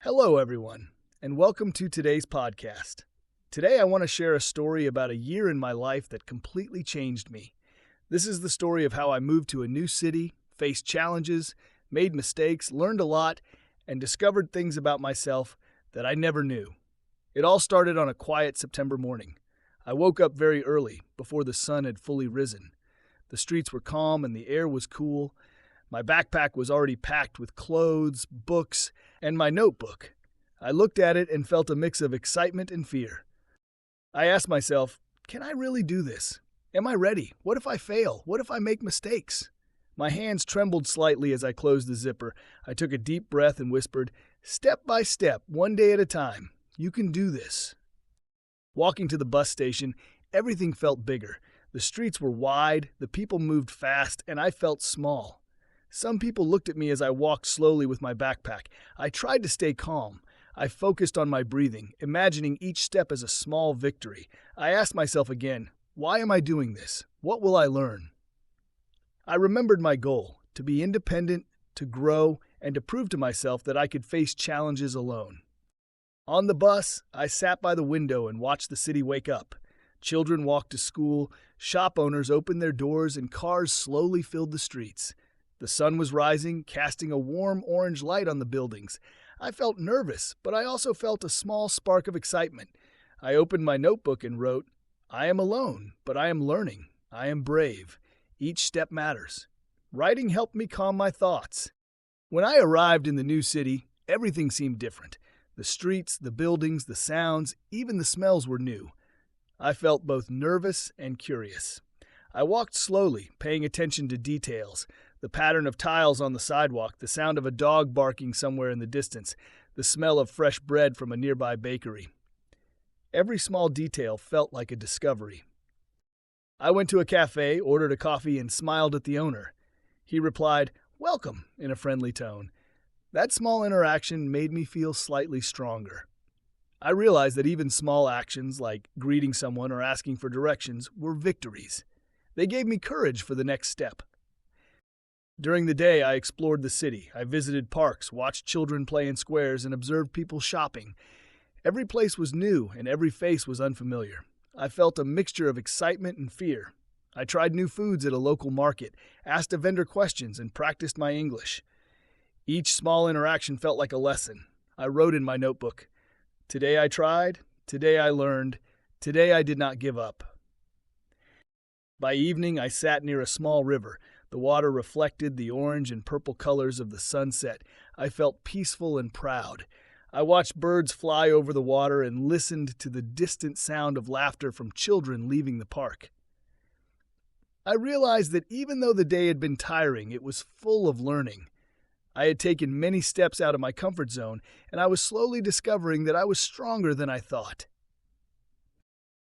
Hello, everyone, and welcome to today's podcast. Today, I want to share a story about a year in my life that completely changed me. This is the story of how I moved to a new city, faced challenges, made mistakes, learned a lot, and discovered things about myself that I never knew. It all started on a quiet September morning. I woke up very early, before the sun had fully risen. The streets were calm and the air was cool. My backpack was already packed with clothes, books, and my notebook. I looked at it and felt a mix of excitement and fear. I asked myself, can I really do this? Am I ready? What if I fail? What if I make mistakes? My hands trembled slightly as I closed the zipper. I took a deep breath and whispered, step by step, one day at a time. You can do this. Walking to the bus station, everything felt bigger. The streets were wide, the people moved fast, and I felt small. Some people looked at me as I walked slowly with my backpack. I tried to stay calm. I focused on my breathing, imagining each step as a small victory. I asked myself again, why am I doing this? What will I learn? I remembered my goal, to be independent, to grow, and to prove to myself that I could face challenges alone. On the bus, I sat by the window and watched the city wake up. Children walked to school, shop owners opened their doors, and cars slowly filled the streets. The sun was rising, casting a warm orange light on the buildings. I felt nervous, but I also felt a small spark of excitement. I opened my notebook and wrote, I am alone, but I am learning. I am brave. Each step matters. Writing helped me calm my thoughts. When I arrived in the new city, everything seemed different. The streets, the buildings, the sounds, even the smells were new. I felt both nervous and curious. I walked slowly, paying attention to details. The pattern of tiles on the sidewalk, the sound of a dog barking somewhere in the distance, the smell of fresh bread from a nearby bakery. Every small detail felt like a discovery. I went to a cafe, ordered a coffee, and smiled at the owner. He replied, "Welcome," in a friendly tone. That small interaction made me feel slightly stronger. I realized that even small actions like greeting someone or asking for directions were victories. They gave me courage for the next step. During the day, I explored the city. I visited parks, watched children play in squares, and observed people shopping. Every place was new, and every face was unfamiliar. I felt a mixture of excitement and fear. I tried new foods at a local market, asked a vendor questions, and practiced my English. Each small interaction felt like a lesson. I wrote in my notebook, today I tried, today I learned, today I did not give up. By evening, I sat near a small river. The water reflected the orange and purple colors of the sunset. I felt peaceful and proud. I watched birds fly over the water and listened to the distant sound of laughter from children leaving the park. I realized that even though the day had been tiring, it was full of learning. I had taken many steps out of my comfort zone, and I was slowly discovering that I was stronger than I thought.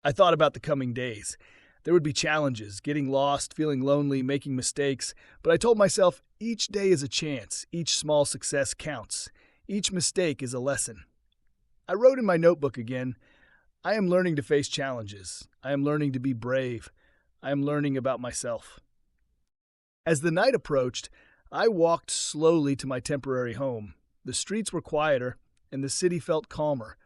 I thought about the coming days. There would be challenges, getting lost, feeling lonely, making mistakes, but I told myself each day is a chance, each small success counts, each mistake is a lesson. I wrote in my notebook again, I am learning to face challenges. I am learning to be brave. I am learning about myself. As the night approached, I walked slowly to my temporary home. The streets were quieter, and the city felt calmer.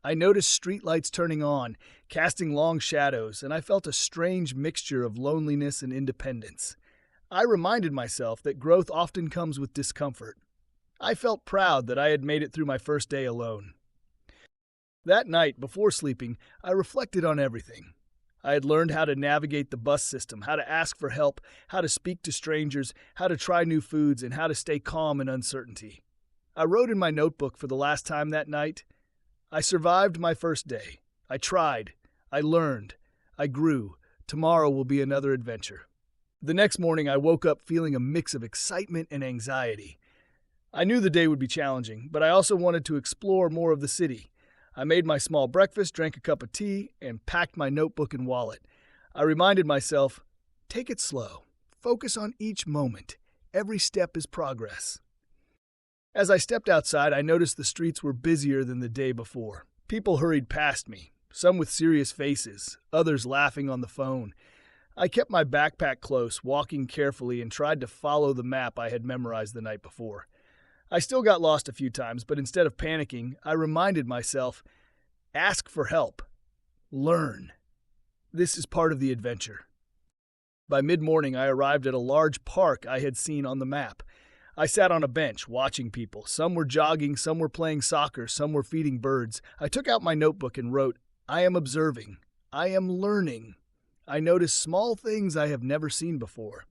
I noticed streetlights turning on, casting long shadows, and I felt a strange mixture of loneliness and independence. I reminded myself that growth often comes with discomfort. I felt proud that I had made it through my first day alone. That night, before sleeping, I reflected on everything. I had learned how to navigate the bus system, how to ask for help, how to speak to strangers, how to try new foods, and how to stay calm in uncertainty. I wrote in my notebook for the last time that night, I survived my first day. I tried. I learned. I grew. Tomorrow will be another adventure. The next morning, I woke up feeling a mix of excitement and anxiety. I knew the day would be challenging, but I also wanted to explore more of the city. I made my small breakfast, drank a cup of tea, and packed my notebook and wallet. I reminded myself, take it slow. Focus on each moment. Every step is progress. As I stepped outside, I noticed the streets were busier than the day before. People hurried past me, some with serious faces, others laughing on the phone. I kept my backpack close, walking carefully, and tried to follow the map I had memorized the night before. I still got lost a few times, but instead of panicking, I reminded myself, ask for help. Learn. This is part of the adventure. By mid-morning, I arrived at a large park I had seen on the map. I sat on a bench, watching people. Some were jogging, some were playing soccer, some were feeding birds. I took out my notebook and wrote, I am observing. I am learning. I noticed small things I have never seen before.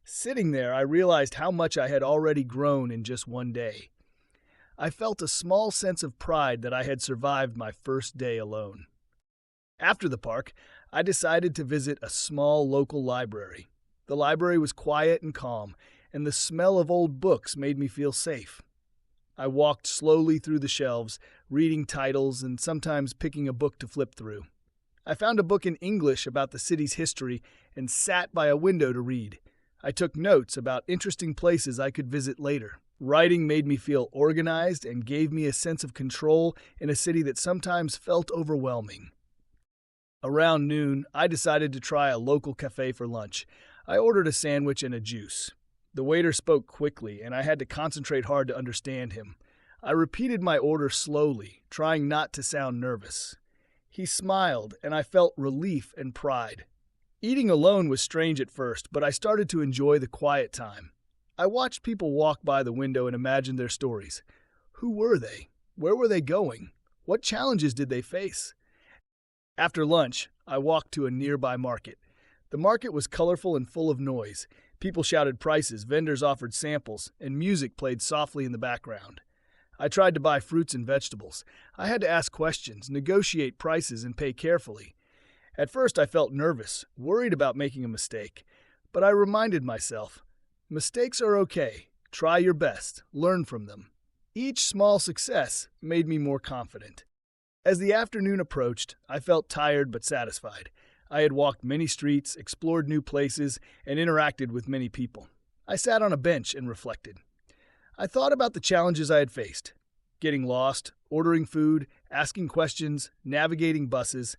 Sitting there, I realized how much I had already grown in just one day. I felt a small sense of pride that I had survived my first day alone. After the park, I decided to visit a small local library. The library was quiet and calm, and the smell of old books made me feel safe. I walked slowly through the shelves, reading titles and sometimes picking a book to flip through. I found a book in English about the city's history and sat by a window to read. I took notes about interesting places I could visit later. Writing made me feel organized and gave me a sense of control in a city that sometimes felt overwhelming. Around noon, I decided to try a local cafe for lunch. I ordered a sandwich and a juice. The waiter spoke quickly, and I had to concentrate hard to understand him. I repeated my order slowly, trying not to sound nervous. He smiled, and I felt relief and pride. Eating alone was strange at first, but I started to enjoy the quiet time. I watched people walk by the window and imagined their stories. Who were they? Where were they going? What challenges did they face? After lunch, I walked to a nearby market. The market was colorful and full of noise. People shouted prices, vendors offered samples, and music played softly in the background. I tried to buy fruits and vegetables. I had to ask questions, negotiate prices, and pay carefully. At first, I felt nervous, worried about making a mistake. But I reminded myself, mistakes are okay. Try your best. Learn from them. Each small success made me more confident. As the afternoon approached, I felt tired but satisfied. I had walked many streets, explored new places, and interacted with many people. I sat on a bench and reflected. I thought about the challenges I had faced: getting lost, ordering food, asking questions, navigating buses.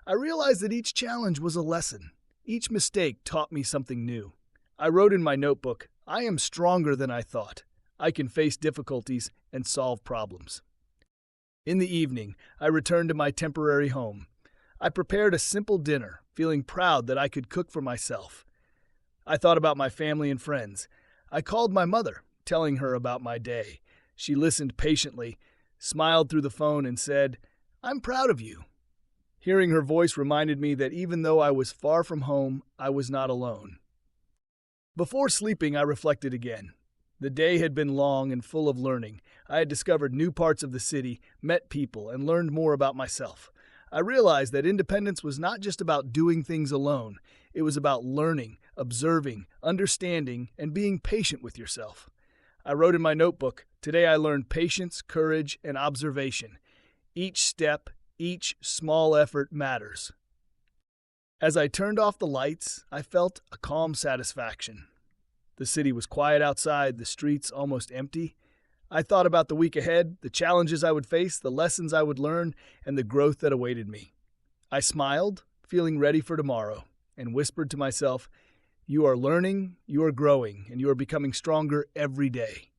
I realized that each challenge was a lesson. Each mistake taught me something new. I wrote in my notebook, I am stronger than I thought. I can face difficulties and solve problems. In the evening, I returned to my temporary home. I prepared a simple dinner, feeling proud that I could cook for myself. I thought about my family and friends. I called my mother, telling her about my day. She listened patiently, smiled through the phone, and said, "I'm proud of you." Hearing her voice reminded me that even though I was far from home, I was not alone. Before sleeping, I reflected again. The day had been long and full of learning. I had discovered new parts of the city, met people, and learned more about myself. I realized that independence was not just about doing things alone. It was about learning, observing, understanding, and being patient with yourself. I wrote in my notebook, today I learned patience, courage, and observation. Each step, each small effort matters. As I turned off the lights, I felt a calm satisfaction. The city was quiet outside, the streets almost empty. I thought about the week ahead, the challenges I would face, the lessons I would learn, and the growth that awaited me. I smiled, feeling ready for tomorrow, and whispered to myself, "You are learning, you are growing, and you are becoming stronger every day."